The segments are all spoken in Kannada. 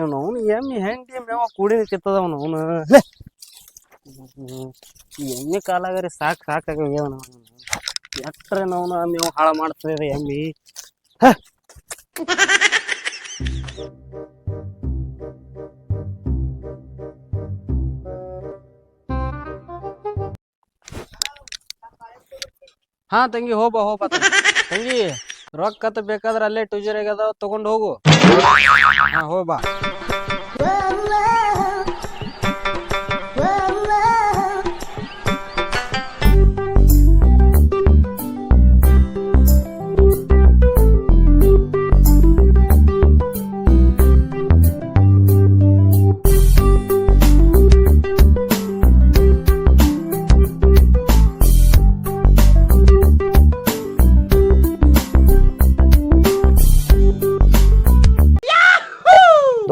ಅವನು ಎಮ್ಮಿ ಹೆಂಡಿ ಮೇವ ಕೂಡಿ ಕಿತ್ತದವನು ಅವನು ಎಮ್ಮಿ ಕಾಲಾಗರಿ ಸಾಕಾಗ್ಯಾವನ ಎಟ್ರೆ ನಾವು ಮೇವು ಹಾಳು ಮಾಡ್ತದೆ ಎಮ್ಮಿ. ಹಾ ತಂಗಿ ಹೋಗ್ಬಾ ತಂಗಿ, ರೊಕ್ಕ ಬೇಕಾದ್ರೆ ಅಲ್ಲೇ ಟೂಜರ್ ಅದಾವ ತಗೊಂಡ್ ಹೋಗು. ಹಾ ಹೋಗ್ಬಾ.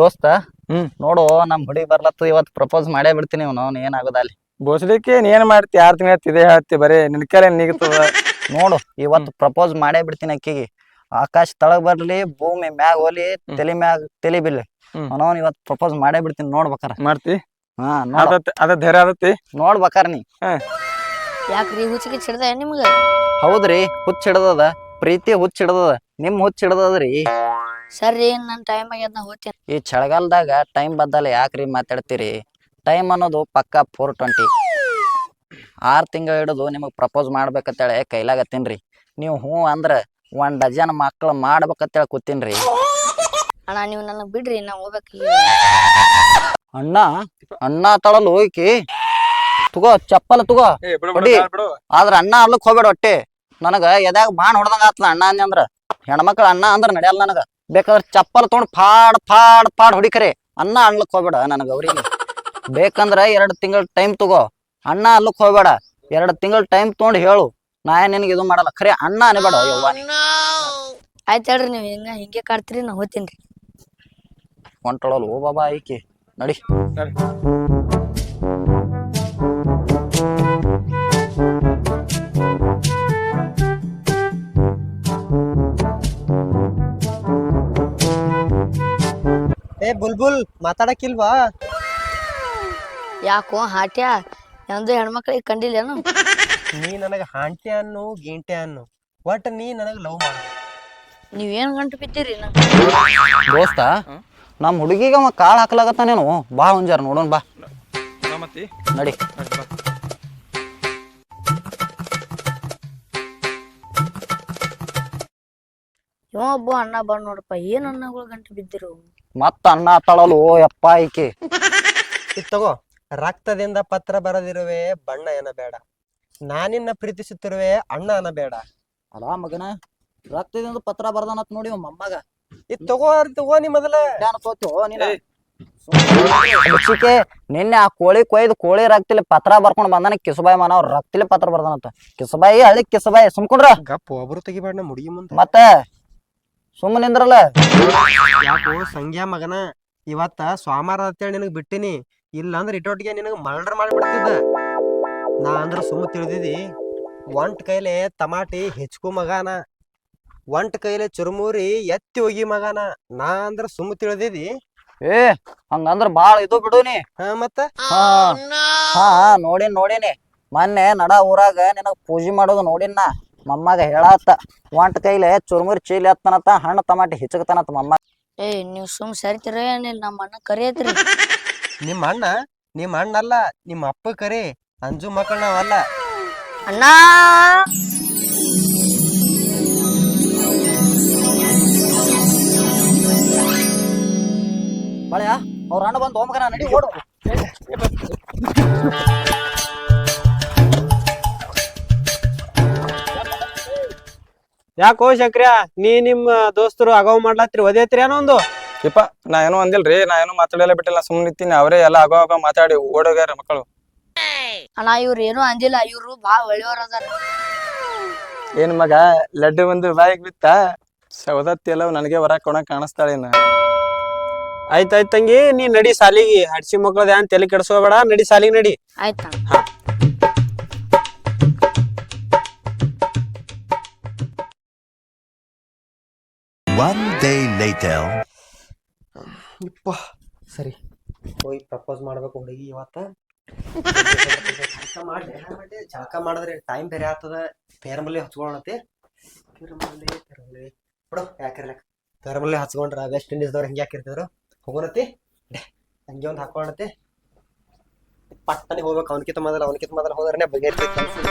ದೋಸ್ತ ನೋಡು ನಮ್ ಹುಡುಗಿ ಬರ್ಲತ್ತು ಇವತ್ತು ಪ್ರಪೋಸ್ ಮಾಡೇ ಬಿಡ್ತೀನಿ. ಅವ್ನು ಏನಾಗೋದ ಅಲ್ಲಿ ಬೋಸ್ಲಿಕ್ಕೆ ಏನ್ ಮಾಡ್ತಿ 6 ತಿಂಗಳ ಇದೇ ಹೇಳ್ತಿ ಬರೀ ನಿನ್ ಕೈಲಿ ನೀಗತದ. ನೋಡು ಇವತ್ತು ಪ್ರಪೋಸ್ ಮಾಡೇ ಬಿಡ್ತೀನಿ ಅಕ್ಕಿಗೆ. ಆಕಾಶ ತಳಗ್ ಬರ್ಲಿ, ಭೂಮಿ ಮ್ಯಾಗ ಹೋಲಿ, ತಲಿ ಮ್ಯಾಗ ತಲಿ ಬಿಲ್ಲಿ, ಅವನವನ್ ಇವತ್ತು ಪ್ರಪೋಸ್ ಮಾಡೇ ಬಿಡ್ತೀನಿ. ನೋಡ್ಬೇಕಾರ ಮಾಡ್ತಿ? ಹಾ ಅದ ಧೈರ್ಯ ಆದತಿ ನೋಡ್ಬೇಕಾರ ನೀ. ಯಾಕ್ರಿ ಹುಚ್ಚಿಗೆ ಚಿಡ್ದ ನಿಮ್ಗ? ಹೌದ್ರಿ, ಹುಚ್ಚ ಹಿಡದದ, ಪ್ರೀತಿ ಹುಚ್ಚ ಹಿಡದದ, ನಿಮ್ ಹುಚ್ಚ ಹಿಡದದ್ರಿ. ಸರಿ ನನ್ ಟೈಮ್ ಆಗ್ಯದ, ನಾ ಹೋಗ್ತೇನೆ. ಈ ಚಳಿಗಾಲದಾಗ ಟೈಮ್ ಬದ್ದಲ್ಲ ಯಾಕ್ರಿ ಮಾತಾಡ್ತೀರಿ? ಟೈಮ್ ಅನ್ನೋದು ಪಕ್ಕಾ 420. 6 ತಿಂಗಳ ಹಿಡಿದು ನಿಮಗ್ ಪ್ರಪೋಸ್ ಮಾಡ್ಬೇಕಂತೇಳಿ ಕೈಲಾಗತ್ತೀನ್ರಿ. ನೀವು ಹ್ಞೂ ಅಂದ್ರ 1 ಡಜನ್ ಮಕ್ಳು ಮಾಡ್ಬೇಕಂತೇಳಿ ಕೂತೀನ್ರಿ. ಅಣ್ಣ ನೀವು ನನಗ್ ಬಿಡ್ರಿ, ನಾ ಹೋಗ್ಬೇಕು. ಅಣ್ಣ ಅಣ್ಣ ತಳಲು ಹೋಯ್ಕಿ ತಗೋ, ಚಪ್ಪಲ್ ತಗೋ ಹೊಡಿ. ಆದ್ರ ಅಣ್ಣ ಅಲ್ಲಕ್ ಹೋಗ್ಬೇಡ ಒಟ್ಟೆ. ನನಗ ಎದ್ಯಾಗ ಬಾಣ್ ಹೊಡ್ದಂಗ ಆತ್ಲ ಅಣ್ಣ ಅಂದ್ರ. ಹೆಣ್ಮಕ್ಳ ಅಣ್ಣ ಅಂದ್ರ ನಡೆಯಲ್ಲ ನನಗ. ಬೇಕಾದ್ರ ಚಪ್ಪಲ್ ತೊಗೊಂಡ್ ಫಾಡ್ ಫಾಡ್ ಫಾಡ್ ಹೊಡಿಕರೆ, ಅಣ್ಣ ಅನ್ಲಕ್ ಹೋಗ್ಬೇಡ ನನಗ. ಅವ್ರಿಗೆ ಬೇಕಂದ್ರ 2 ತಿಂಗಳ ಟೈಮ್ ತಗೋ. ಅಣ್ಣ ಅಲ್ಲಕ್ ಹೋಗ್ಬೇಡ, 2 ತಿಂಗಳ ಟೈಮ್ ತಗೊಂಡ್ ಹೇಳು. ನಾ ನಿನಗೆ ಇದು ಮಾಡಲ್ಲ, ಖರೆ ಅಣ್ಣ ಅನ್ಬೇಡ. ಆಯ್ತು ಹೇಳ್ರಿ, ನೀವು ಹಿಂಗೆ ಕಾಡ್ತೀರಿ, ನಾ ಹೋಗ್ತೀನಿ. ಹೊಂಟೊಳಲ್ ಓ ಬಾಬಾ ಐಕಿ ನಡಿ. ಬುಲ್ಬುಲ್ ಮಾತಾಡಕ್ಕಿಲ್ವಾ? ಯಾಕೋ ಹಾಟ್ಯ ಎಂದು ಹೆಣ್ಮಕ್ಳಿಗೆ ಕಂಡಿಲ್ಲೇನು? ನೀ ನನಗ ಹಾಂಟೆ ಅನ್ನು ಗೀಂಟೆ ಅನ್ನು, ಒಟ್ ನೀ ನನಗ ಲವ್ ಮಾಡ. ನೀವೇನ್ ಗಂಟು ಬಿದ್ದೀರಿ? ದೋಸ್ತ, ನಮ್ ಹುಡುಗಿಗ ಕಾಳು ಹಾಕ್ಲಾಗತ್ತಾನೇನು? ಬಾ ಒಂಜಾರ ನೋಡೋಣ ಬಾ. ನಡಿ. ಇವ ಒಬ್ಬ ಅಣ್ಣ ಬಂದ್ ನೋಡಪ್ಪ, ಏನ್ ಅಣ್ಣಗಳು ಗಂಟು ಬಿದ್ದಿರು? ಮತ್ತ ಅಣ್ಣ ತಳಲು ಯಪ್ಪ ಐಕಿ. ತಗೋ, ರಕ್ತದಿಂದ ಪತ್ರ ಬರದಿರುವೆ ಬಣ್ಣ ಬೇಡ, ನಾನಿನ್ನ ಪ್ರೀತಿಸುತ್ತಿರುವೆ ಅಣ್ಣ ಬೇಡ. ಅಲಾ ಮಗನ, ರಕ್ತದಿಂದ ಪತ್ರ ಬರ್ದಾನತ್ ನೋಡಿ ಮೊಮ್ಮಗ. ತಗೋ ನೀ ಮೊದಲ ನಿನ್ನೆ ಆ ಕೋಳಿ ಕೊಯ್ದು ಕೋಳಿ ರಕ್ತಿಲಿ ಪತ್ರ ಬರ್ಕೊಂಡ್ ಬಂದಾನ. ಕಿಸುಬಾಯಿ ಮಾನ ಅವ್ರ ರಕ್ತಿಲಿ ಪತ್ರ ಬರ್ದಾನಂತ. ಕಿಸುಬಾಯಿ ಹಳ್ಳಿ ಕಿಸುಬಾಯಿ ಸುಮ್ಕೊಂಡ್ರ ಗಪ್ ಒಬ್ರು ತೆಗಿಬೇಡ ಮುಡಿಗಿ ಮುಂದೆ. ಮತ್ತೆ ಸುಮ್ಮನೆ ನಿಂದ್ರಲ್ಲ. ಯಾಕೋ ಸಂಗ್ಯಾ ಮಗನ, ಇವತ್ತ ಸೋಮವಾರ ಅಂತೇಳಿ ನಿನಗ್ ಬಿಟ್ಟಿನಿ. ಇಲ್ಲ ಅಂದ್ರೆ ಇಟ್ಟೊಟ್ಟಿಗೆ ನಿನಗ ಮರ್ಡರ್ ಮಾಡಿಬಿಡ್ತಿದ್ದ. ನಾ ಅಂದ್ರ ಸುಮ್ಮ ತಿಳಿದಿದಿ, ಒಂಟ್ ಕೈಲೆ ಟಮಾಟಿ ಹೆಚ್ಕು ಮಗಾನ, ಒಂಟ್ ಕೈಲೆ ಚುರುಮುರಿ ಎತ್ತಿ ಹೋಗಿ ಮಗಾನ. ನಾ ಅಂದ್ರ ಸುಮ್ಮ ತಿಳಿದಿದಿ. ಹಂಗಂದ್ರ ಬಾಳ ಇದು ಬಿಡುನಿ. ಮತ್ತ ಹಾ ನೋಡಿನಿ ಮೊನ್ನೆ ನಡ ಊರಾಗ ನಿನಗ ಪೂಜೆ ಮಾಡೋದು ನೋಡಿನ. ಮಮ್ಮಗ ಹೇಳತ್ತ, ಒಂಟ್ ಕೈಲೆ ಚುರುಮುರಿ ಚೀಲಿ ಎತ್ತನತ್ತ, ಹಣ್ಣು ಟಮಾಟಿ ಹಿಚಕತನತ್ತ ಮಮ್ಮ. ನೀವ್ ಸುಮ್ ಸರಿತಿರ ಏನಿಲ್ಲ, ನಮ್ಮ ಅಣ್ಣ ಕರಿಯತ್ರಿ. ನಿಮ್ಮ ಅಣ್ಣ ಅಲ್ಲ, ನಿಮ್ಮ ಅಪ್ಪ ಕರಿ. ಅಂಜು ಮಕ್ಕಳ ನಾವಲ್ಲ. ಅಣ್ಣ ಬಳೆಯ ಅವ್ರ ಅಣ್ಣ ಬಂದು ಹೋಮಗನ ನಡಿ ಓಡು. ಯಾಕೋ ಶಂಕ್ರ್ಯ, ನೀ ನಿಮ್ಮ ದೋಸ್ತರು ಅಗವ್ ಮಾಡ್ಲತ್ರಿ, ಒದೇತ್ರಿ ಏನೋ ಒಂದು. ಇಪ್ಪ ನಾ ಏನೋ ಅಂದಿಲ್ರಿ, ನಾ ಏನೋ ಮಾತಾಡಲ್ಲ ಬಿಟ್ಟಿಲ್ಲ, ಸುಮ್ಮನೆ ನಿಂತೀನಿ. ಅವರೇ ಎಲ್ಲ ಆಗ ಮಾತಾಡಿ ಓಡೋಗ್ಯಾರ ಮಕ್ಕಳು. ಅಣ್ಣ ಇವ್ರು ಏನೂ ಅಂದಿಲ್ಲ, ಇವ್ರು ಬಾಳ ಒಳ್ಳೆಯವ್ರ ಅದಾರ. ಏನ್ ಮಗ ಲಡ್ಡು ಒಂದು ಬಾಯಿಗೆ ಬಿತ್ತ? ಸೌದತ್ತಿ ಎಲ್ಲ ನನಗೆ ಹೊರ ಕೊಡಕ್ ಕಾಣಿಸ್ತಾಳೇನ? ಆಯ್ತಾಯ್ತು ತಂಗಿ, ನೀ ನಡಿ ಸಾಲಿಗೆ. ಹಡ್ಸಿ ಮಕ್ಳದ ಏನ್ ತಲೆ ಕೆಡ್ಸೋಬೇಡ, ನಡಿ ಸಾಲಿಗೆ ನಡಿ. ಆಯ್ತಾ? One day later. ಇಪ್ಪ ಸರಿ ಹೋಗಿ ಪ್ರಪೋಸ್ ಮಾಡ್ಬೇಕು ಹುಡುಗಿ ಇವತ್ತ ಜಳಕ ಮಾಡಿದ್ರೆ ಟೈಮ್ ಬೇರೆ ಆಗ್ತದ ಪೇರಮಲ್ಲಿ ಹಚ್ಕೊಳತಿ ಪೇರಮಲ್ಲಿ ಬಿಡು ಯಾಕಿರ್ಲಕ್ಕ ಪೇರಮಲ್ಲಿ ಹಚ್ಕೊಂಡ್ರ ವೆಸ್ಟ್ ಇಂಡೀಸ್ದವ್ರು ಹೆಂಗೆ ಹಾಕಿರ್ತಿದ್ರು ಹೋಗೋಣತಿ ಹಂಗೆ ಒಂದು ಹಾಕೊಳ್ಳತಿ ಪಟ್ಟನೆ ಹೋಗ್ಬೇಕು ಅವನಕಿತ ಮೊದಲ ಹೋದ್ರೆ ಬಗೆಹರಿತೈತಿ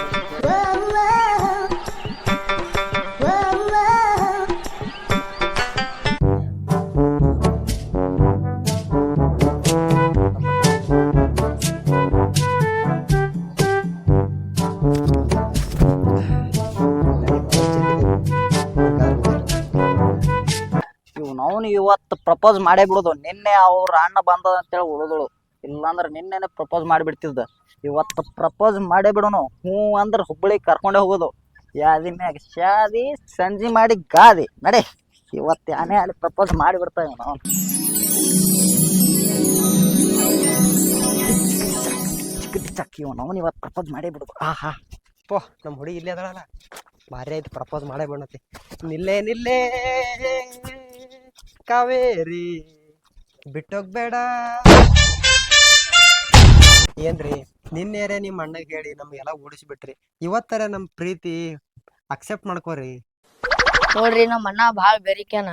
ಅವ್ನು ಇವತ್ತು ಪ್ರಪೋಸ್ ಮಾಡೇ ಬಿಡುದು ನಿನ್ನೆ ಅವ್ರ ಅಣ್ಣ ಬಂದದ ಅಂತೇಳಿ ಉಳಿದಳು ಇಲ್ಲಾಂದ್ರೆ ನಿನ್ನೆನೆ ಪ್ರಪೋಸ್ ಮಾಡಿಬಿಡ್ತಿದ್ದ ಇವತ್ತು ಪ್ರಪೋಸ್ ಮಾಡೇ ಬಿಡೋನು ಹ್ಞೂ ಅಂದ್ರೆ ಹುಬ್ಬಳ್ಳಿ ಕರ್ಕೊಂಡೇ ಹೋಗೋದು ಯಾದಿ ಮ್ಯಾಗ ಶಾದಿ ಸಂಜೆ ಮಾಡಿ ಗಾದಿ ನಡೆ ಇವತ್ತು ಯಾನೇ ಅಲ್ಲಿ ಪ್ರಪೋಸ್ ಮಾಡಿಬಿಡ್ತಾ ಇವನು ಚಕ್ಕಿ ಅವನು ಇವತ್ತು ಪ್ರಪೋಸ್ ಮಾಡೇ ಬಿಡುದು ಆಹಾ ಪೋ ನಮ್ಮ ಹುಡುಗಿ ಇಲ್ಲೇ ಅದಳಲ್ಲ ಭಾರಿ ಆಯ್ತು ಪ್ರಪೋಸ್ ಮಾಡೇ ಬಿಡತಿ ನಿಲ್ಲೇ ಕಾವೇರಿ ಬಿಟ್ಟೋಗ್ಬೇಡ ಏನ್ರಿ ನಿನ್ನೆರೆ ನಿಮ್ಮ ಅಣ್ಣಗೆ ಹೇಳಿ ನಮ್ಗೆಲ್ಲ ಓಡಿಸ್ಬಿಟ್ರಿ ಇವತ್ತರ ನಮ್ಮ ಪ್ರೀತಿ ಅಕ್ಸೆಪ್ಟ್ ಮಾಡ್ಕೋರಿ ನೋಡ್ರಿ ನಮ್ಮ ಅಣ್ಣ ಭಾಳ ಬೆರಿಕ್ಯಾನ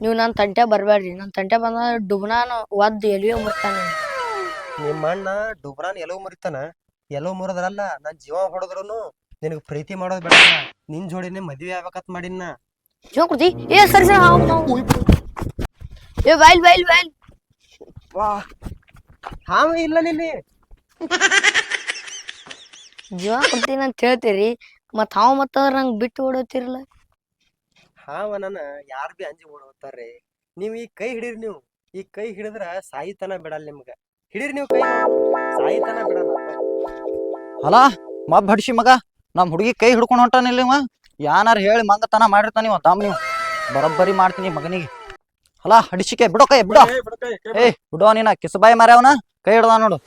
ನೀವು ನನ್ನ ತಂಟೆ ಬರ್ಬೇಡ್ರಿ ನನ್ನ ತಂಟೆ ಬಂದ ಡುಬ್ನಾನ ಒದ್ದು ಎಲ್ಲಿಯೋ ಮುರ್ತಾನೆ ನಿಮ್ಮ ಅಣ್ಣ ಡುಬ್ರಾನ್ ಎಲ್ಲೋ ಮುರಿತಾನ ಎಲ್ಲೋ ಮುರಿದ್ರಲ್ಲ ನನ್ ಜೀವ ಹೊಡೆದ್ರು ನಿನಗೆ ಪ್ರೀತಿ ಮಾಡೋದು ಬೇಡ ನಿನ್ ಜೋಡಿನೇ ಮದ್ವೆ ಆಗ್ಬೇಕತ್ ಮಾಡಿನ ಜೀವ ಕೊಡ್ತಿ ಏ ಸರಿ ಏ ಬೈಲ್ ವಾ ಹಾವ ಇಲ್ಲ ನಿನ್ನೆ ಜೀವ ಕೊಡ್ತೀನಿ ಅಂತ ಹೇಳ್ತೀರಿ ಮತ್ ಹಾವ್ ಮತ್ತಂದ್ರ ನಂಗೆ ಬಿಟ್ಟು ಓಡೋತಿರಲ್ಲ ಹಾವ ನನ್ನ ಯಾರು ಬಿ ಅಂಜಿ ಓಡೋತಾರ್ರಿ ನೀವ್ ಈ ಕೈ ಹಿಡೀರಿ ನೀವು ಈ ಕೈ ಹಿಡಿದ್ರ ಸಾಯಿತನ ಬಿಡಲ್ಲ ನಿಮ್ಗ ಹಿಡೀರಿ ನೀವು ಕೈ ಸಾಯಿತನ ಬಿಡಲ್ಲ ಅಲ್ಲ ಮಬ್ಬ ಹಡ್ಸಿ ಮಗ ನಮ್ಮ ಹುಡುಗಿ ಕೈ ಹಿಡ್ಕೊಂಡು ಹೊಂಟಾನಿಲ್ಲ ಇವ ಯಾನಾರು ಹೇಳಿ ಮಂಗತನ ಮಾಡಿರ್ತಾನ ಇವ ತಾಮ್ ನೀವು ಬರೋಬ್ಬರಿ ಮಾಡ್ತೀನಿ ಮಗನಿಗೆ ಅಲ್ಲ ಹಡಿಸಿಕೆ ಬಿಡೋ ಕೈ ಬಿಡೋ ಏಯ್ ಬಿಡೋ ನೀನ ಕಿಸಬಾಯಿ ಮಾರ್ಯಾವನ ಕೈ ಹಿಡ್ದ ನೋಡು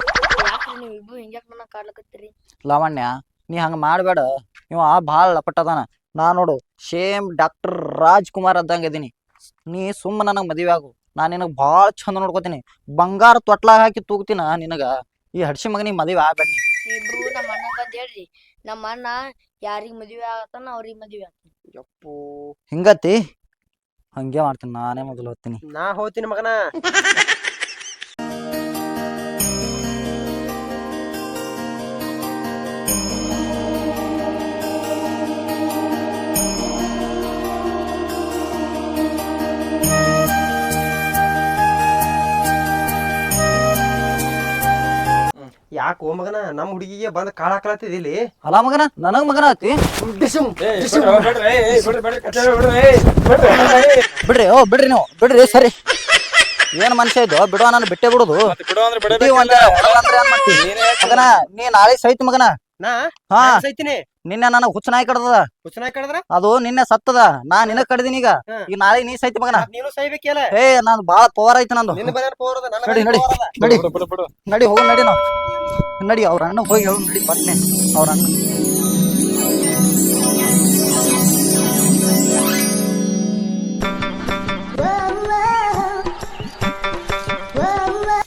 ಯಾಕ್ರಿ ನೀವು ಇಬ್ರು ಹಿಂಗ್ಯಾಕ್ ನನ್ನ ಕಾಡ್ಲಕತ್ತೀರಿ ಲಾವಣ್ಯ ನೀ ಹಂಗ ಮಾಡ್ಬೇಡ ಇವ ಭಾಳ ಲಪಟ್ಟದಾನ ನಾ ನೋಡು ಸೇಮ್ ಡಾಕ್ಟರ್ ರಾಜ್ಕುಮಾರ್ ಅದ್ದಂಗ ಇದೀನಿ ನೀ ಸುಮ್ಮ ನನಗೆ ಮದುವೆ ಆಗು ನಾ ನಿನಗೆ ಭಾಳ ಚಂದ ನೋಡ್ಕೋತೀನಿ ಬಂಗಾರ ತೊಟ್ಲಾಗ ಹಾಕಿ ತೂಗ್ತೀನ ನಿನಗ ಈ ಹಡ್ಸಿ ಮಗನಿಗೆ ಮದುವೆ ಆಗ್ಬೇಡಿ ಇಬ್ರು ನಮ್ಮ ಅಣ್ಣ ಬಂದ್ ಹೇಳ್ರಿ ನಮ್ಮ ಅಣ್ಣ ಯಾರಿಗ್ ಮದ್ವೆ ಆಗತ್ತಾನ ಅವ್ರಿಗೆ ಮದ್ವೆ ಆಗ್ತಾನ ಯಪ್ಪು ಹಿಂಗತಿ ಹಂಗೆ ಮಾಡ್ತೀನಿ ನಾನೇ ಮೊದಲು ಹೋಗ್ತೀನಿ ನಾ ಹೋಗ್ತೀನಿ ಮಗನ ಯಾಕೋ ಮಗನ ನಮ್ಮ ಹುಡುಗಿಗೆ ಬಂದ್ ಕಾಳ ಹಾಕ್ಲತ್ತಿದಿಲ್ಲಿ ಅಲ್ಲ ಮಗನ ನನಗ್ ಮಗನ ಆತಿ ಬಿಡ್ರಿ ಓ ಬಿಡ್ರಿ ನೀವು ಬಿಡ್ರಿ ಸರಿ ಏನ್ ಮನುಷ್ಯ ಇದು ಬಿಡುವ ನಾನು ಬಿಟ್ಟೆ ಬಿಡುದು ಮಗನ ನೀ ನಾಳೆ ಸೈತ್ ಮಗನ ನಾ ಹಾ ಸೈತೀನಿ ನಿನ್ನೆ ನನಗ್ ಹುಚ್ಚನಾಯಿ ಕಡ್ದದ ಹುಚ್ಚನಾಯಿ ಕಡದ್ರ ಅದು ನಿನ್ನೆ ಸತ್ತದ ನಾ ನಿನಗ್ ಕಡ್ದೀನಿ ಈಗ ಈಗ ನಾಳೆ ನೀ ಸೈತಿ ಮಗನ ನೀನು ಸೈಬೇಕಲ್ಲ ಏ ನಾನು ಬಾಳ ಪವರ್ ಐತಿ ನಂದು ನಿನ್ನ ಬದಲ ಪೋರದ ನನ್ನ ನಡಿ ನಡಿ ನಡಿ ನಡಿ ಹೋಗು ನಡಿ ನಾವು ನಡಿ ಅವ್ರ ಅಣ್ಣ ಹೋಗಿ ಹೇಳು ನಡಿ ಪಟ್ನೆ ಅವ್ರ ಅಣ್ಣ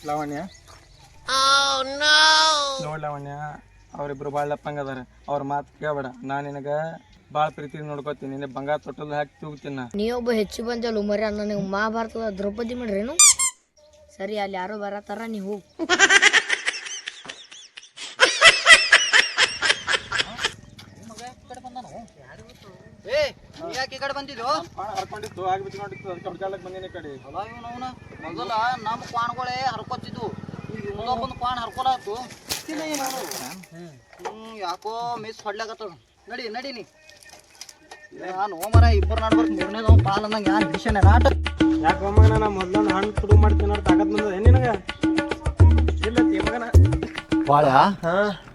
ಲಾವಣ್ಯ ನೋಡ್ ಲಾವಣ್ಯ ಅವ್ರಿಬ್ರು ಭಾಳ ಲಪ್ಪಂಗ ಅದಾರ ಅವ್ರ ಮಾತು ಕೇಳಬೇಡ ನಾ ನಿನಗ ಭಾಳ ಪ್ರೀತಿ ನೋಡ್ಕೋತೀನಿ ನಿನ್ನ ಬಂಗಾರ ತೊಟ್ಟಲ್ ಹಾಕಿ ತೂಗ್ತೀನಿ ನಾ ನೀವೊಬ್ಬ ಹೆಚ್ಚು ಬಂಜಲ್ ಮರಿ ಅನ್ನ ನೀವು ಮಹಾಭಾರತದ ದ್ರೌಪದಿ ಮಾಡ್ರೇನು ಸರಿ ಅಲ್ಲಿ ಯಾರೋ ಬರತ್ತಾರ ನೀವು ಹೋಗ್ ಯಾಕೆ ಈ ಕಡೆ ಬಂದಿದ್ದು ಹರ್ಕೊಂಡಿತ್ತು ಆಗಿ ಬಿಟ್ಕೊಂಡಿತ್ತು ಅದಕ್ಕೆ ಹುಡ್ಕಾಲಕ್ ಬಂದಿನಿ ಈ ಕಡೆ ಮೊದಲ ನಮ್ಮ ಕ್ವಾಣ್ಗಳೇ ಹರ್ಕೊತಿದ್ವು ಈಗ ಇನ್ನೊಬ್ಬಂದು ಕ್ವಾಣ ಹರ್ಕೊಳತ್ತು ಯಾಕೋ ಮಿಸ್ ಹೊಡ್ಲಾಕತ್ತದ ನಡಿ ನಡೀನಿ ನಾನು ಓಮರ ಇಬ್ಬರು ನಡ್ಬರ್ಕ್ ಮೂರನೇದವ ಪಾಲ್ ಅಂದಂಗ ಯಾರು ಹಿಡಿಸೇನೆ ನಾಟ ಯಾಕೆ ಮಗನ ನಾ ಮೊದ್ಲೊಂದು ಹಣ್ಣು ತುಡು ಮಾಡ್ತೀನಿ ನೋಡಿ ತಾಕತ್ ಬಂದದ ನಿನಗ ಇಲ್ಲ ಮಗನ ಬಾಳ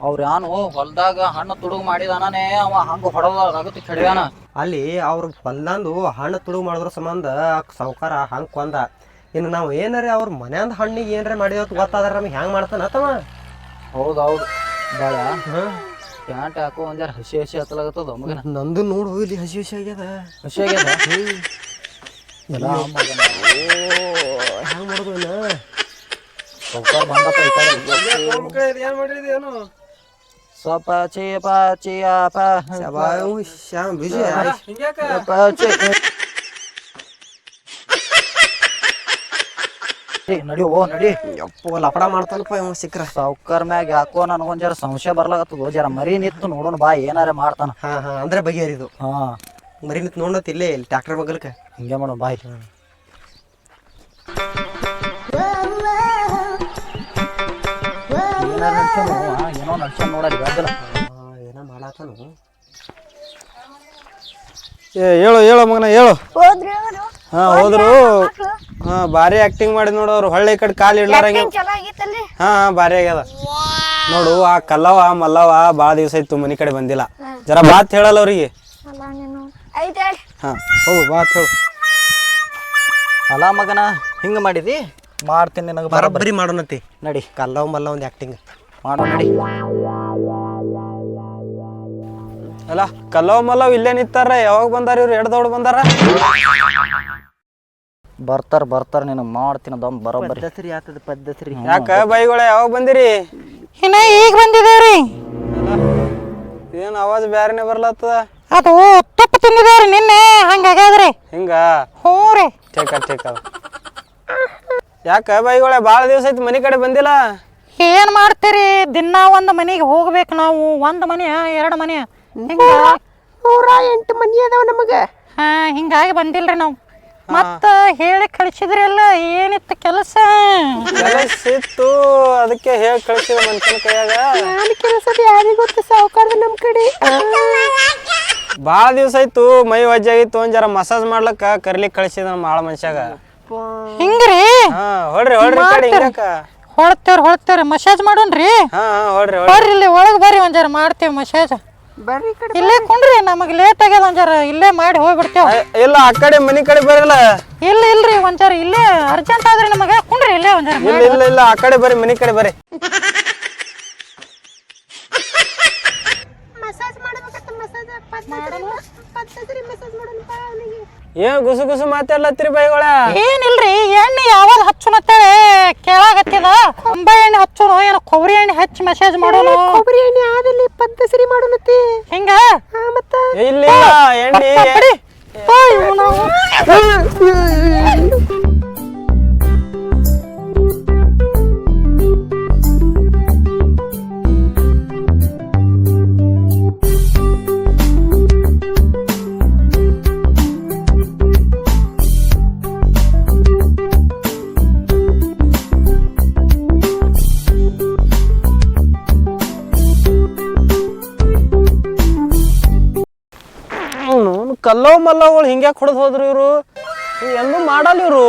ಅವ್ರ ಯಾನು ಹೊಲ್ದಾಗ ಹಣ್ಣು ತುಡುಗು ಮಾಡಿದಾನೇ ಅವ ಹಂಗ ಹೊಡೋದಾಗತ್ತೆ ಕೆಡ್ಯಾನ ಅಲ್ಲಿ ಅವ್ರ ಹೊಲ್ದಂದು ಹಣ್ಣು ತುಡುಗು ಮಾಡಿದ್ರ ಸಂಬಂಧ ಸಾವ್ಕಾರ ಹಂಗ್ ಕೊಂದ ಇನ್ನು ನಾವು ಏನಾರ ಅವ್ರ ಮನ್ಯಾಂದ ಹಣ್ಣಿಗೆ ಏನಾರ ಮಾಡಿದವತ್ತು ಗೊತ್ತಾದ್ರ ನಮ್ಗೆ ಹೆಂಗ್ ಮಾಡ್ತಾನ ತಮ್ಮ ಹೌದೌದು ಬಾಳ ಪ್ಯಾಂಟ್ ಹಾಕೋ ಒಂದಾರ ಹಸಿ ಹಸಿ ಹತ್ತಲಾಗತ್ತದ ಮಗನ ನಂದು ನೋಡು ಇಲ್ಲಿ ಹಸಿ ಹಸಿ ಆಗ್ಯದ ಹಸಿ ಆಗ್ಯದ ಹೆಂಗ್ ಮಾಡೋದು ಇನ್ನ ಸೌಕರ್ ಬಂದಪ್ಪ ಈ ಕಡೆ. ಏನ್ ಮಾಡಿದ್ರಿ ಏನು ಸಪ ಚೀಪ ಚೀಯಪ ಶ್ಯಾಮ್ ಬಿಜಿ ಹಿಂಗ್ಯಾಕ ನಡಿ ಓ ನಡಿ. ಯಪ್ಪ ಲಪಡ ಮಾಡ್ತಾನಪ್ಪ ಇವ ಸಿಕ್ಕ್ರ. ಸೌಕರ್ ಮ್ಯಾಗ ಯಾಕೋ ನನಗೊಂದ್ ಜರ ಸಂಶಯ ಬರ್ಲಾಗತ್ತದ. ಜರ ಮರಿ ನಿತ್ತು ನೋಡೋಣ ಬಾ ಏನಾರ ಮಾಡ್ತಾನ. ಹಾ ಅಂದ್ರೆ ಬಗೆಹರಿದು. ಹಾ ಮರಿ ನಿಂತ್ ನೋಡತ್ ಇಲ್ಲೇ ಇಲ್ಲಿ ಟ್ರ್ಯಾಕ್ಟರ್ ಬಗಲ್ಕ. ಹಿಂಗೆ ಮಾಡೋಣ ಬಾಯ್. ಏನಾರ ನಡ್ಸ್ಯಾನು, ಏನೋ ನಡ್ಸ್ಯಾನ ನೋಡಲಿ ಗದ್ದಲ. ಏನ ಮಾಡಾತಾನು. ಹೇಳು ಹೇಳು ಮಗನ ಹೇಳು. ಹೋದ್ರಿ ಅವರು ಹಾ ಹೋದ್ರು. ಹಾ ಭಾರಿ ಆಕ್ಟಿಂಗ್ ಮಾಡಿ ನೋಡು ಅವ್ರು. ಹೊಳ್ಳಿ ಕಡೆ ಕಾಲು ಇಡ್ಲಾರಂಗೆ. ಚಲೋ ಆಗಿತ್ತಲ್ರಿ. ಹಾ ಭಾರಿ ಆಗ್ಯದ ನೋಡು. ಆ ಕಲ್ಲವ ಮಲ್ಲವ ಭಾಳ ದಿವಸ ಇತ್ತು ಮನಿ ಕಡೆ ಬಂದಿಲ್ಲ. ಜರ ಬಾತ್ ಹೇಳಲ್ಲ ಅವ್ರಿಗೆ. ಅಲ್ಲ ನೀನು ಐತೆ ಹಾ ಹೋಗು ಬಾತ್ ಹೇಳು. ಅಲ್ಲ ಮಗನ ಹಿಂಗ ಮಾಡಿದಿ, ಮಾಡ್ತೀನಿ ನಿನಗೆ ಬರಬರಿ. ಬರಬ್ಬರಿ ಮಾಡೋಣತಿ. ನಡಿ ಕಲ್ಲವ್ ಮಲ್ಲ ಒಂದು ಆಕ್ಟಿಂಗ್ ಮಾಡೋ ನಡಿ. ಅಲ್ಲ ಕಲ್ಲವ್ ಮಲ್ಲವ್ ಇಲ್ಲೇ ನಿಂತಾರ. ಯಾವಾಗ ಬಂದಾರ ಇವ್ರು? ಎಡ್ ದೌಡ್ ಬಂದಾರ. ಬರ್ತಾರ ನೀನು ಮಾಡ್ತೀನಿ ದಮ್ ಬರೋಬ್ಬರಿ. ಪದ್ಧತಿ ಆತದ ಪದ್ಧತಿ. ಯಾಕ ಬೈಗಳ ಯಾವಾಗ ಬಂದಿರಿ? ಇನ್ನ ಈಗ ಬಂದಿದ್ದೇವ್ರಿ. ಏನ್ ಅವಾಜ್ ಬ್ಯಾರೆನೆ ಬರ್ಲತ್ತದ. ಅದು ತುಪ್ಪ ತಿಂದಿದೇವ್ರಿ ನಿನ್ನೆ, ಹಂಗಾಗ್ಯಾದ್ರಿ. ಹಿಂಗ ಹ್ಞೂ ರೀ. ಟೇಕ ಯಾಕ ಬೈಗಳ ಭಾಳ ದಿವಸ ಐತಿ ಮನಿ ಕಡೆ ಬಂದಿಲ್ಲ. ಏನ್ ಮಾಡ್ತೀರಿ, ದಿನ ಒಂದ್ ಮನೆಗೆ ಹೋಗ್ಬೇಕು ನಾವು. ಒಂದ್ ಮನೆ ಎರಡು ಮನೆ ಹಿಂಗ 108 ಮನಿ ಅದಾವ ನಮಗ. ಹಾ ಹಿಂಗಾಗಿ ಬಂದಿಲ್ರಿ ನಾವು. ಮತ್ತ ಹೇಳಿ ಕಳಿಸಿದ್ರಲ್ಲ, ಏನಿತ್ತು ಕೆಲಸ? ಕೆಲಸ ಇತ್ತು, ಅದಕ್ಕೆ ಹೇಳಿ ಕಳಿಸಿದ ಮನುಷ್ಯನ ಕೈಯಾಗ. ಕೆಲಸದ ಯಾರಿಗ ಗೊತ್ತ ಸಾವುಕಾರ ನಮ್ ಕಡೆ. ಭಾಳ ದಿವಸ ಆಯ್ತು, ಮೈ ವಜ್ಜಾಗಿತ್ತು. ಒಂದ್ ಜರ ಮಸಾಜ್ ಮಾಡ್ಲಕ್ಕ ಕರ್ಲಿಕ್ ಕಳಿಸಿದ ನಮ್ಮ ಆಳ ಮನುಷ್ಯಾಗ. ಹಿಂಗ್ರಿ? ಹಾ ಹೊಡ್ರಿ ಕಡೆ ಹಿಂಗಾಕ. ಹೊಳ್ತೇವ್ರಿ ಮಸಾಜ್ ಮಾಡೋಣ್ರಿ. ಹಾ ಹೊಡ್ರಿ ಬರ್ರಿ ಇಲ್ಲಿ ಒಳಗ್ ಬರ್ರಿ, ಒಂದ್ ಜರ ಮಾಡ್ತೇವ್ ಮಸಾಜ್. ಬರ್ರಿ ಇಲ್ಲೇ ಕುಂಡ್ರಿ, ನಮಗ್ ಲೇಟ್ ಆಗ್ಯದ. ಒಂದ್ ಜರ ಇಲ್ಲೇ ಮಾಡಿ ಹೋಗ್ಬಿಡ್ತೇವ್. ಇಲ್ಲ ಆ ಕಡೆ ಮನಿ ಕಡೆ ಬರಲ್ಲ. ಇಲ್ರಿ ಒಂದ್ ಜರ ಇಲ್ಲೇ ಅರ್ಜೆಂಟ್ ಆದ್ರಿ ನಮಗ. ಕುಂಡ್ರಿ ಇಲ್ಲೇ ಒಂದ್ ಜರ. ಇಲ್ಲ ಆ ಕಡೆ ಬರ್ರಿ, ಮನಿ ಕಡೆ ಬರ್ರಿ. ಏನ್ ಗುಸು ಗುಸು ಮಾತಾಡ್ಲತ್ತೀರಿ ಬೈಗಳ? ಏನಿಲ್ರಿ, ಎಣ್ಣೆ ಯಾವಾಗ ಹಚ್ಚುನತ್ತೇಳಿ ಕೇಳಾಗತ್ತಿದ. ಅಂಬ ಎಣ್ಣೆ ಹಚ್ಚೋನು ಏನೋ ಕೊಬ್ಬರಿ ಎಣ್ಣೆ ಹಚ್ಚಿ ಮೆಸೇಜ್ ಮಾಡೋನು. ಕೊಬ್ಬರಿ ಎಣ್ಣೆ ಆದಲ್ಲಿ ಪದ್ಧತಿ ಮಾಡೋಣತಿ. ಹಿಂಗ ಮತ್ತ ಇಲ್ಲ ಎಣ್ಣೆ ಕಲ್ಲವ್ ಮಲ್ಲವ್ಗಳು ಹಿಂಗ್ಯಾಕೆ ಹೊಡೆದು ಹೋದ್ರು ಇವರು? ಎಂದೂ ಮಾಡಲ್ಲ ಇವರು.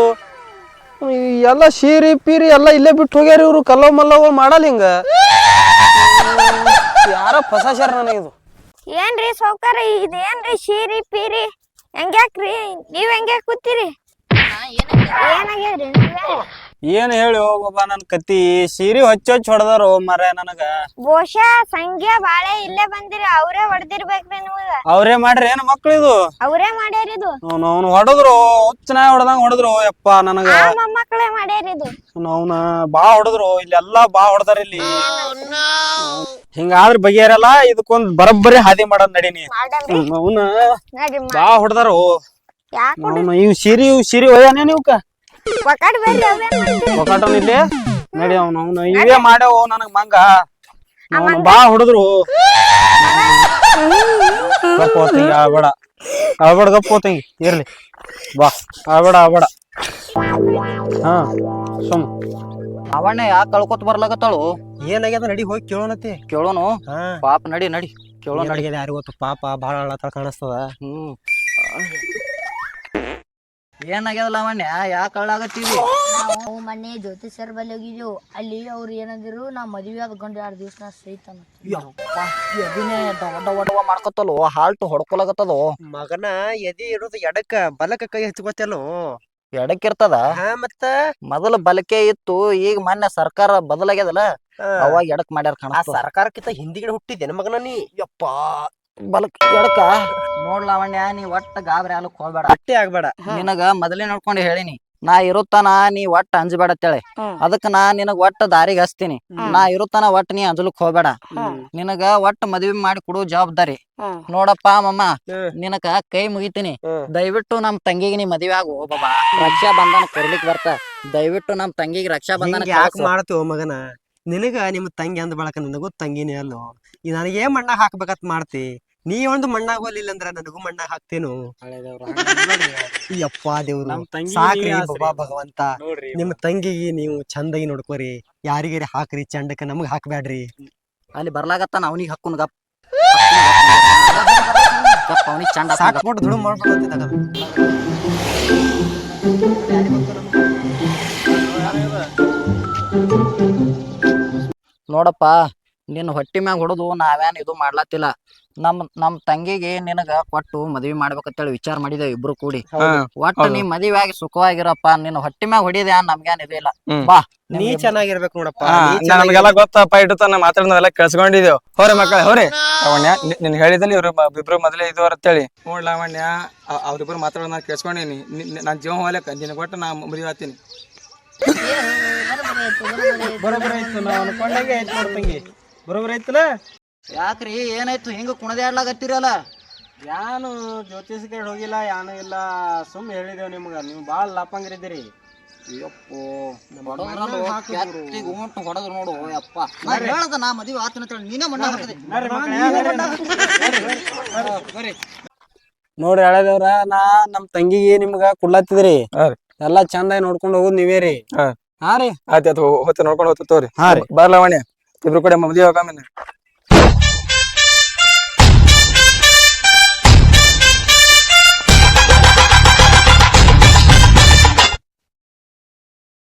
ಎಲ್ಲ ಶೀರಿ ಪೀರಿ ಎಲ್ಲ ಇಲ್ಲೇ ಬಿಟ್ಟು ಹೋಗ್ಯಾರ ಇವರು. ಕಲ್ಲವ್ ಮಲ್ಲವ್ಗಳು ಮಾಡಲ್ಲ ಹಿಂಗ. ಯಾರ ಫಸಾಸ್ಯಾರ ನನಗಿದು. ಏನ್ರಿ ಸೌಕಾರ, ಇದೇನ್ರಿ ಶೀರಿ ಪೀರಿ ಹೆಂಗ್ಯಾಕ್ರಿ? ನೀವ್ ಹೆಂಗ್ಯಾಕ್ ಕೂತೀರಿ? ಏನಾಗ್ಯಾದ್ರಿ? ಏನ್ ಹೇಳಿ ಹೋಗಬ್ಬ ನನ್ ಕತಿ. ಸೀರಿ ಹೊಚ್ಚ ಹೊಡೆದಾರು ಮರ ನನಗ. ಬಹುಶಃ ಸಂಖ್ಯಾ ಬಾಳೆ ಇಲ್ಲೇ ಬಂದಿರಿ, ಅವ್ರೇ ಹೊಡೆದಿರ್ಬೇಕ್ರಿ ನಿಮಗ. ಅವ್ರೇ ಮಾಡ್ರಿ ಏನ್ ಮಕ್ಳು ಇದು? ಅವ್ರೇ ಮಾಡ್ಯಾರಿದು. ಅವ್ನು ಹೊಡೆದ್ರು, ಹುಚ್ಚನ ಹೊಡೆದಂಗ ಹೊಡೆದ್ರು ಯಪ್ಪ ನನಗ. ಮೊಮ್ಮಕ್ಕಳೇ ಮಾಡ್ಯಾರಿದು. ಅವ್ನ ಬಾ ಹೊಡೆದ್ರು, ಇಲ್ಲೆಲ್ಲಾ ಬಾ ಹೊಡೆದಾರ ಇಲ್ಲಿ. ಹಿಂಗಾದ್ರ ಬಗೆಯರಲ್ಲ. ಇದಕ್ಕೊಂದ್ ಬರಬ್ಬರಿ ಹಾದಿ ಮಾಡೋದ್ ನಡೀನಿ. ಅವ್ನ ಬಾ ಹೊಡೆದಾರು. ಇವ್ ಸಿರಿ ಒಯ್ಯಾನೆ ನೀವ್ಕ ಒಕಾಟನ್ ಇಲ್ಲಿ ನಡಿ. ಅವ್ನ ಇವೇ ಮಾಡ್ಯಾವ ನನಗ್ ಮಂಗ. ಬಾ ಹೊಡೆದ್ರು. ಗಪ್ಪ ಹೋತಂಗಿ ಅಳ್ಬೇಡ ಗಪ್ಪ ಹೋತಂಗಿ ಇರ್ಲಿ. ಬಾ ಅಳ್ಬೇಡ. ಹಾ ಸುಮ್ ಅವಣ್ಣ ಯಾಕೆ ಕಳ್ಕೊತ ಬರ್ಲಾಗತ್ತಾಳು? ಏನಾಗ್ಯದ ನಡಿ ಹೋಗಿ ಕೇಳೋಣತಿ. ಕೇಳೋನು. ಹಾ ಪಾಪ ನಡಿ ಕೇಳೋಣ ನಡಿ. ಯಾರಿಗ ಗೊತ್ತು ಪಾಪ ಬಾಳ ಅಳತಾಳ ಕಾಣಿಸ್ತದ. ಏನಾಗ್ಯದಲ್ಲ ಅವಣ್ಣ ಯಾಕೆ ಕಳ್ಳಾಗತ್ತೀವಿ? ನಾವು ಮೊನ್ನೆ ಜ್ಯೋತಿಷರ್ ಬಲ್ಲಿ ಹೋಗಿದ್ದೆವು. ಅಲ್ಲಿ ಅವ್ರು ಏನಂದಿರು, ನಾ ಮದುವೆ ಆದ ಗಂಡು 2 ದಿವ್ಸ ನಾ ಸೈತಾನ. ಎದಿನೇ ಡವ ಮಾಡ್ಕೊತಲ್ಲೋ, ಹಾಲ್ಟ್ ಹೊಡ್ಕೊಲಾಗತ್ತದೋ. ಮಗನ ಎದಿ ಇಡೋದು ಎಡಕ್ಕ ಬಲಕ್ಕ ಕೈ ಹಚ್ಕೋತಲ್ಲೋ. ಎಡಕ್ಕಿರ್ತದ. ಮತ್ತ ಮೊದಲು ಬಲಕೆ ಇತ್ತು, ಈಗ ಮೊನ್ನೆ ಸರ್ಕಾರ ಬದಲಾಗ್ಯದಲ್ಲ, ಅವಾಗ ಎಡಕ್ ಮಾಡ್ಯಾರ ಆ ಕಾಣಿಸ್ತ. ಸರ್ಕಾರಕ್ಕಿಂತ ಹಿಂದಿಗಡೆ ಹುಟ್ಟಿದ್ದೇನೆ ಮಗನ ನೀ. ಯಪ್ಪ ಬಲಕ್ ಎಡಕ ನೋಡ್ಲಾವಣ್ಯ, ನೀ ಒಟ್ಟ ಗಾಬರಿ ಆಲಕ್ ಹೋಗ್ಬೇಡ. ಅಟ್ಟೆ ಆಗ್ಬೇಡ. ನಿನಗ ಮೊದಲೇ ನೋಡ್ಕೊಂಡು ಹೇಳಿನಿ, ನಾ ಇರುತ್ತಾನ ನೀ ಒಟ್ಟ ಅಂಜಬೇಡ ಅಂತೇಳಿ ಅದಕ್ಕ ನಾ ನಿನಗ ಒಟ್ಟ ದಾರಿಗೆ ಹಚ್ತೀನಿ. ನಾ ಇರುತ್ತಾನ ಒಟ್ಟ ನೀ ಅಂಜಲಕ್ ಹೋಗ್ಬೇಡ. ನಿನಗ ಒಟ್ಟ ಮದ್ವಿ ಮಾಡಿ ಕೊಡು ಜವಾಬ್ದಾರಿ. ನೋಡಪ್ಪ ಮಮ್ಮ ನಿನಗ ಕೈ ಮುಗಿತೀನಿ, ದಯವಿಟ್ಟು ನಮ್ ತಂಗಿಗೆ ನೀ ಮದ್ವೆ ಆಗು ಬಾಬಾ. ರಕ್ಷಾ ಬಂಧನ ಕೊಡ್ಲಿಕ್ ಬರ್ತ, ದಯವಿಟ್ಟು ನಮ್ ತಂಗಿಗೆ ರಕ್ಷಾ ಬಂಧನ ಯಾಕೆ ಮಾಡ್ತೀವ ಮಗನ? ನಿನಗ ನಿಮ್ ತಂಗಿ ಅಂದ ಬಳಕ ನನಗೂ ತಂಗಿನೇ ಅಲ್ಲೋ. ನನಗೇ ಮಣ್ಣಾಗ ಹಾಕ್ಬೇಕತ್ ಮಾಡ್ತಿ. ನೀ ಒಂದು ಮಣ್ಣಾಗ ಹೋಲಿಲ್ಲ ಅಂದ್ರ ನನಗೂ ಮಣ್ಣಾಗ ಹಾಕ್ತೇನು? ಯಪ್ಪಾ ದೇವ್ರು ಸಾಕ್ರಿ ಬಾಬಾ ಭಗವಂತ. ನಿಮ್ ತಂಗಿಗೆ ನೀವು ಚಂದಾಗಿ ನೋಡ್ಕೋರಿ, ಯಾರಿಗಾರಿ ಹಾಕ್ರಿ, ಚಂಡಕ್ಕ ನಮಗ್ ಹಾಕ್ಬ್ಯಾಡ್ರಿ. ಅಲ್ಲಿ ಬರ್ಲಾಗತ್ತಾನ ಅವನಿಗೆ ಹಕ್ಕುನ್ ಗಪ್ ಅವನಿಗೆ ಚಂಡ ಸಾಕ್ಬಿಟ್ಟು ದುಡು ಮಾಡ್ಬಿಟ್ಟು ನೋಡಪ್ಪ, ನಿನ್ನ ಹೊಟ್ಟಿ ಮ್ಯಾಗ ಹೊಡೆದು ನಾವೇನ್ ಇದು ಮಾಡ್ಲತ್ತಿಲ್ಲ. ನಮ್ ತಂಗಿಗೆ ನಿನಗ ಕೊಟ್ಟು ಮದ್ವಿ ಮಾಡ್ಬೇಕಂತೇಳಿ ವಿಚಾರ ಮಾಡಿದೇವ್ ಇಬ್ರು ಕೂಡಿ. ಒಟ್ಟ ನೀ ಮದ್ವಿ ಆಗಿ ಸುಖವಾಗಿರಪ್ಪ. ನಿನ್ನ ಹೊಟ್ಟಿ ಮ್ಯಾಗ ಹೊಡಿದೆ ನಮ್ಗೇನ್ ಇದು ಇಲ್ಲ. ಬಾ ನೀ ಚೆನ್ನಾಗಿರ್ಬೇಕು ನೋಡಪ್ಪ. ನಮ್ಗೆಲ್ಲ ಗೊತ್ತಪ್ಪ, ಇಟ್ಟು ಮಾತಾಡೋದೆಲ್ಲ ಕೇಳಿಸ್ಕೊಂಡಿದ್ದೇವ್. ಹೋರಿ ಮಕ್ಕಳ ಹೋರಿ. ಲಾವಣ್ಯ ನಿನ್ ಹೇಳಿದಲ್ಲಿ ಇವ್ರು ಇಬ್ರು ಮೊದಲೇ ಇದು ಅಂತೇಳಿ. ನೋಡ್ ಲಾವಣ್ಯ, ಅವ್ರಿಬ್ರು ಮಾತಾಡೋದ್ ನಾ ಕೇಳಿಸ್ಕೊಂಡಿನಿ. ನಾನ್ ಜೀವ ಹೋಗ್ಲಕ್ಕ ನಿನಗೆ ಒಟ್ಟು ನಾ ಮದ್ವಿ ಆಗ್ತೀನಿ. ಬರೋಬ್ಬರ ಆಯ್ತು, ನಾವ್ ಅನ್ಕೊಂಡಂಗೆ ಆಯ್ತು ನೋಡ್ತಂಗಿ. ಬರೋಬ್ಬರ ಆಯ್ತಲ್ಲ? ಯಾಕ್ರಿ ಏನಾಯ್ತು ಹಿಂಗ ಕುಣದಾಡ್ಲಾಗತ್ತೀರಲ್ಲ? ಯಾನು ಜ್ಯೋತಿಷ್ ಕಡೆ ಹೋಗಿಲ್ಲ, ಯಾನು ಇಲ್ಲ. ಸುಮ್ ಹೇಳಿದೇವ್ ನಿಮ್ಗ, ನೀವು ಬಾಳ ಲಾಪಂಗ್ರಿದ್ದೀರಿ. ಹೊಡೆದ್ರು ನೋಡು ಯಪ್ಪ. ನಾ ಹೇಳ್ದ ನಾ ಮದ್ವಿ ಆತನ ನೀನೇ ಮಣ್ಣ ಹಾಕದೆ. ನೋಡ್ರಿ ಹೇಳದವ್ರ, ನಾ ನಮ್ ತಂಗಿಗೆ ನಿಮ್ಗ ಕುಡ್ಲತ್ತಿದ್ರಿ. ಎಲ್ಲಾ ಚಂದಾಗಿ ನೋಡ್ಕೊಂಡ್ ಹೋಗುದ್ ನೀವೇ ರೀ. ಹಾ ರೀ, ಆಯ್ತು ಹೋಗ್ತ ನೋಡ್ಕೊಂಡ್ ಹೋಗ್ತ ತೋರಿ. ಬರ್ಲಾವಣ್ಯ ಇಬ್ರು ಕೂಡ ಮದ್ವಿ ಹೋಗಾಮೇಲೆ.